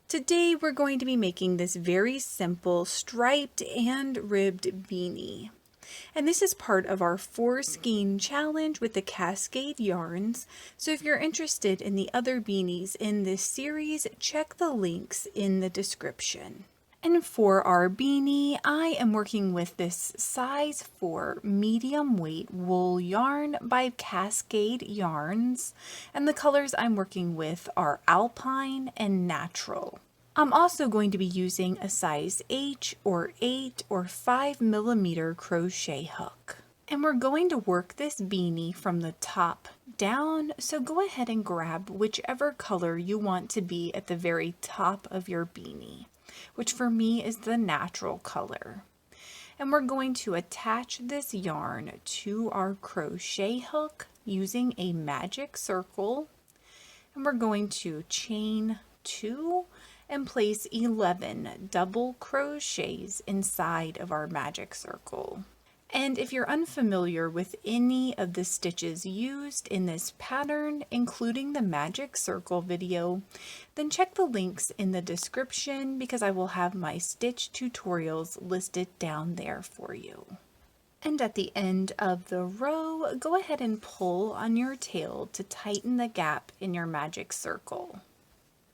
Today we're going to be making this very simple striped and ribbed beanie. And this is part of our 4-skein challenge with the Cascade yarns. So if you're interested in the other beanies in this series, check the links in the description. And for our beanie, I am working with this size 4 medium weight wool yarn by Cascade Yarns, and the colors I'm working with are Alpine and Natural. I'm also going to be using a size H or 8 or 5mm crochet hook. And we're going to work this beanie from the top down, so go ahead and grab whichever color you want to be at the very top of your beanie, which for me is the natural color. And we're going to attach this yarn to our crochet hook using a magic circle, and we're going to chain 2 and place 11 double crochets inside of our magic circle. And if you're unfamiliar with any of the stitches used in this pattern, including the magic circle video, then check the links in the description because I will have my stitch tutorials listed down there for you. And at the end of the row, go ahead and pull on your tail to tighten the gap in your magic circle.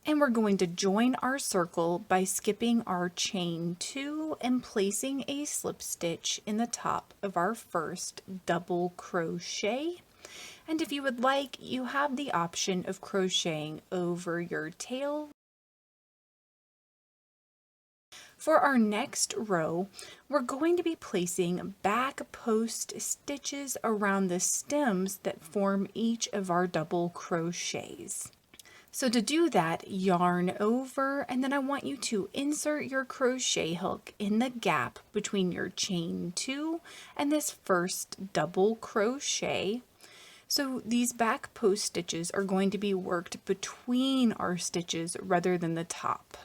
And we're going to join our circle by skipping our chain 2 and placing a slip stitch in the top of our first double crochet. And if you would like, you have the option of crocheting over your tail. For our next row, we're going to be placing back post stitches around the stems that form each of our double crochets. So to do that, yarn over, and then I want you to insert your crochet hook in the gap between your chain 2 and this first double crochet. So these back post stitches are going to be worked between our stitches rather than the top.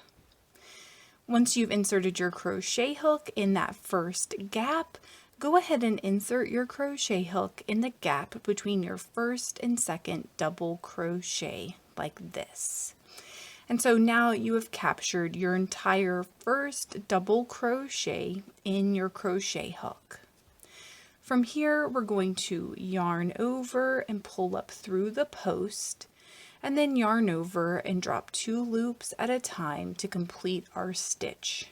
Once you've inserted your crochet hook in that first gap, go ahead and insert your crochet hook in the gap between your first and second double crochet, like this. And so now you have captured your entire first double crochet in your crochet hook. From here, we're going to yarn over and pull up through the post, and then yarn over and drop 2 loops at a time to complete our stitch.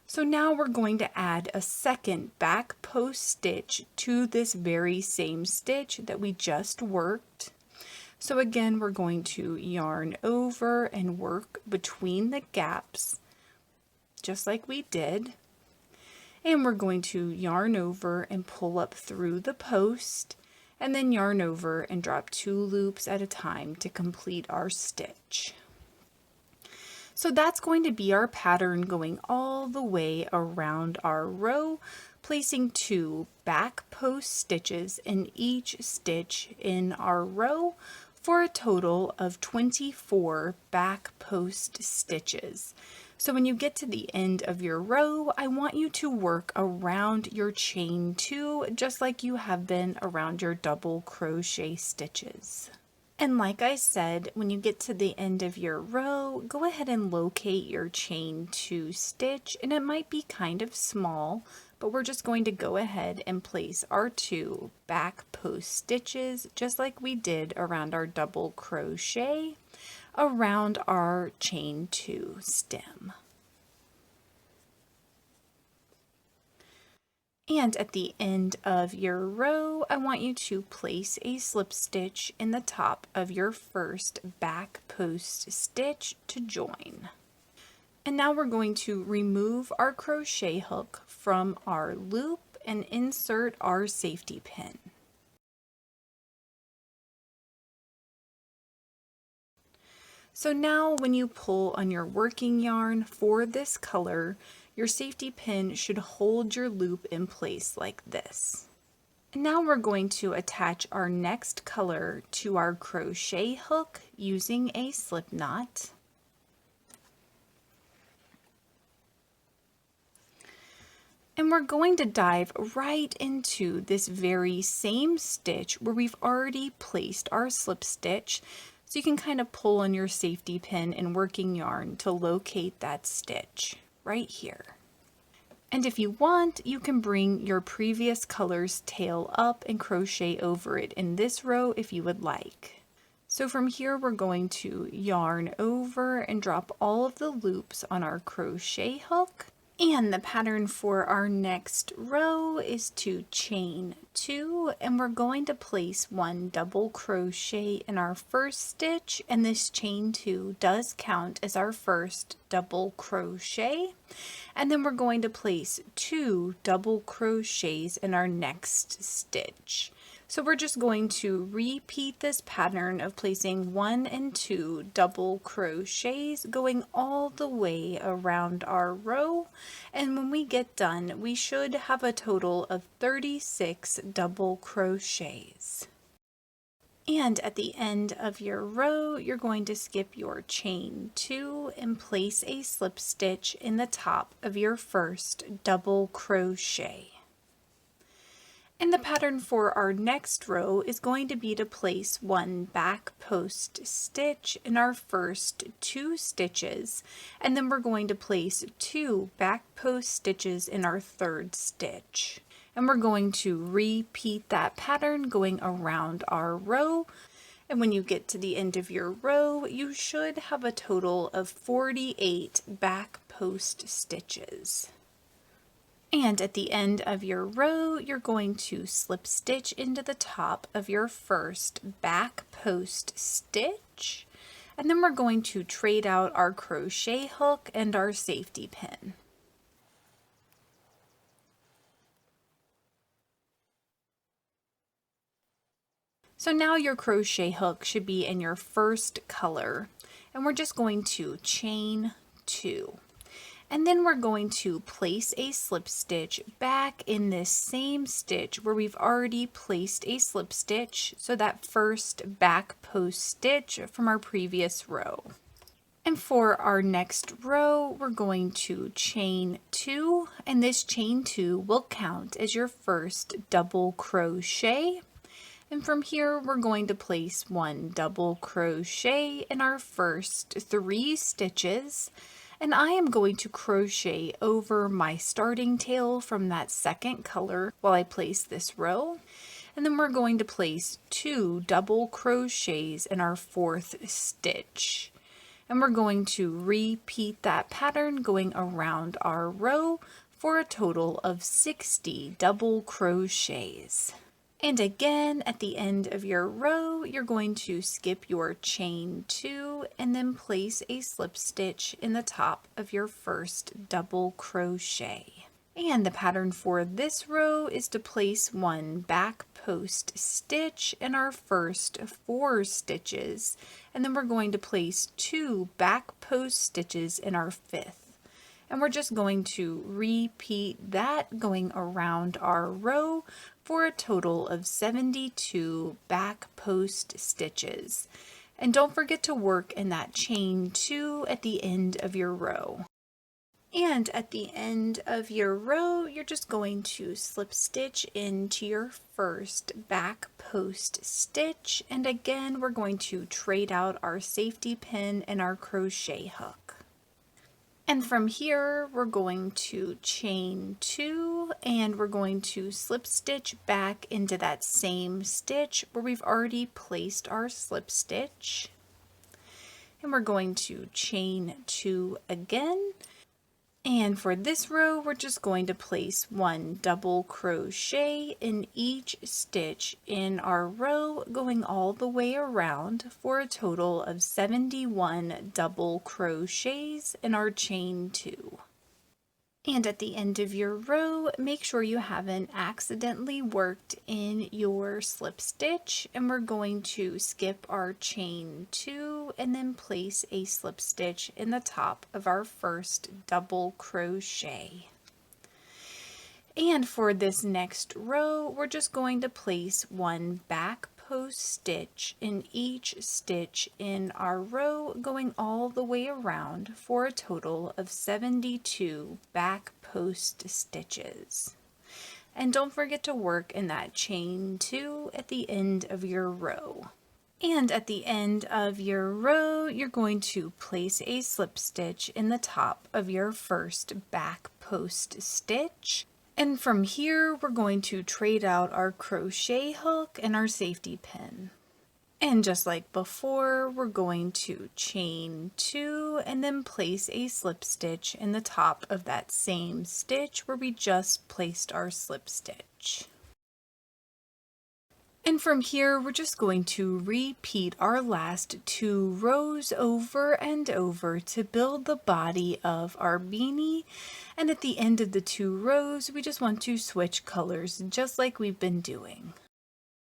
So now we're going to add a second back post stitch to this very same stitch that we just worked. So again, we're going to yarn over and work between the gaps, just like we did. And we're going to yarn over and pull up through the post, and then yarn over and drop 2 loops at a time to complete our stitch. So that's going to be our pattern going all the way around our row, placing 2 back post stitches in each stitch in our row for a total of 24 back post stitches. So when you get to the end of your row, I want you to work around your chain 2 just like you have been around your double crochet stitches. And like I said, when you get to the end of your row, go ahead and locate your chain 2 stitch, and it might be kind of small, but we're just going to go ahead and place our 2 back post stitches just like we did around our double crochet around our chain 2 stem. And at the end of your row, I want you to place a slip stitch in the top of your first back post stitch to join. And now we're going to remove our crochet hook from our loop and insert our safety pin. So now when you pull on your working yarn for this color, your safety pin should hold your loop in place like this. And now we're going to attach our next color to our crochet hook using a slip knot. And we're going to dive right into this very same stitch where we've already placed our slip stitch. So you can kind of pull on your safety pin and working yarn to locate that stitch right here. And if you want, you can bring your previous color's tail up and crochet over it in this row if you would like. So from here, we're going to yarn over and drop all of the loops on our crochet hook. And the pattern for our next row is to chain 2, and we're going to place 1 double crochet in our first stitch, and this chain 2 does count as our first double crochet. And then we're going to place 2 double crochets in our next stitch. So we're just going to repeat this pattern of placing 1 and 2 double crochets going all the way around our row. And when we get done, we should have a total of 36 double crochets. And at the end of your row, you're going to skip your chain 2 and place a slip stitch in the top of your first double crochet. And the pattern for our next row is going to be to place 1 back post stitch in our first 2 stitches, and then we're going to place 2 back post stitches in our third stitch. And we're going to repeat that pattern going around our row. And when you get to the end of your row, you should have a total of 48 back post stitches. And at the end of your row, you're going to slip stitch into the top of your first back post stitch. And then we're going to trade out our crochet hook and our safety pin. So now your crochet hook should be in your first color, and we're just going to chain 2. And then we're going to place a slip stitch back in this same stitch where we've already placed a slip stitch, so that first back post stitch from our previous row. And for our next row, we're going to chain 2, and this chain 2 will count as your first double crochet. And from here, we're going to place 1 double crochet in our first 3 stitches. And I am going to crochet over my starting tail from that second color while I place this row. And then we're going to place 2 double crochets in our 4th stitch. And we're going to repeat that pattern going around our row for a total of 60 double crochets. And again, at the end of your row, you're going to skip your chain 2 and then place a slip stitch in the top of your first double crochet. And the pattern for this row is to place 1 back post stitch in our first 4 stitches, and then we're going to place 2 back post stitches in our 5th. And we're just going to repeat that going around our row for a total of 72 back post stitches. And don't forget to work in that chain 2 at the end of your row. And at the end of your row, you're just going to slip stitch into your first back post stitch. And again, we're going to trade out our safety pin and our crochet hook. And from here, we're going to chain 2 and we're going to slip stitch back into that same stitch where we've already placed our slip stitch. And we're going to chain 2 again. And for this row, we're just going to place 1 double crochet in each stitch in our row, going all the way around for a total of 71 double crochets in our chain 2. And at the end of your row, make sure you haven't accidentally worked in your slip stitch, and we're going to skip our chain 2 and then place a slip stitch in the top of our first double crochet. And for this next row, we're just going to place 1 back post stitch in each stitch in our row, going all the way around for a total of 72 back post stitches. And don't forget to work in that chain 2 at the end of your row. And at the end of your row, you're going to place a slip stitch in the top of your first back post stitch. And from here, we're going to trade out our crochet hook and our safety pin. And just like before, we're going to chain 2 and then place a slip stitch in the top of that same stitch where we just placed our slip stitch. And from here, we're just going to repeat our last 2 rows over and over to build the body of our beanie. And at the end of the 2 rows, we just want to switch colors just like we've been doing.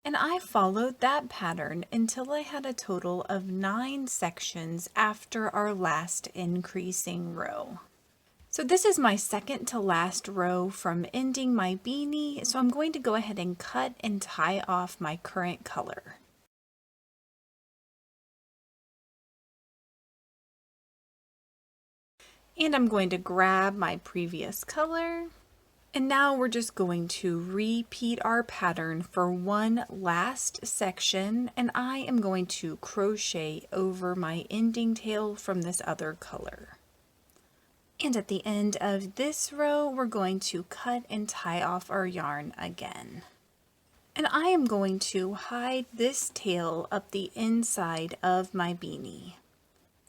And I followed that pattern until I had a total of 9 sections after our last increasing row. So this is my second to last row from ending my beanie, so I'm going to go ahead and cut and tie off my current color. And I'm going to grab my previous color. And now we're just going to repeat our pattern for one last section, and I am going to crochet over my ending tail from this other color. And at the end of this row, we're going to cut and tie off our yarn again. And I am going to hide this tail up the inside of my beanie.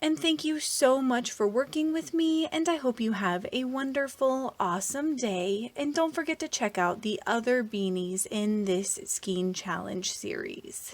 And thank you so much for working with me, and I hope you have a wonderful, awesome day. And don't forget to check out the other beanies in this Skein Challenge series.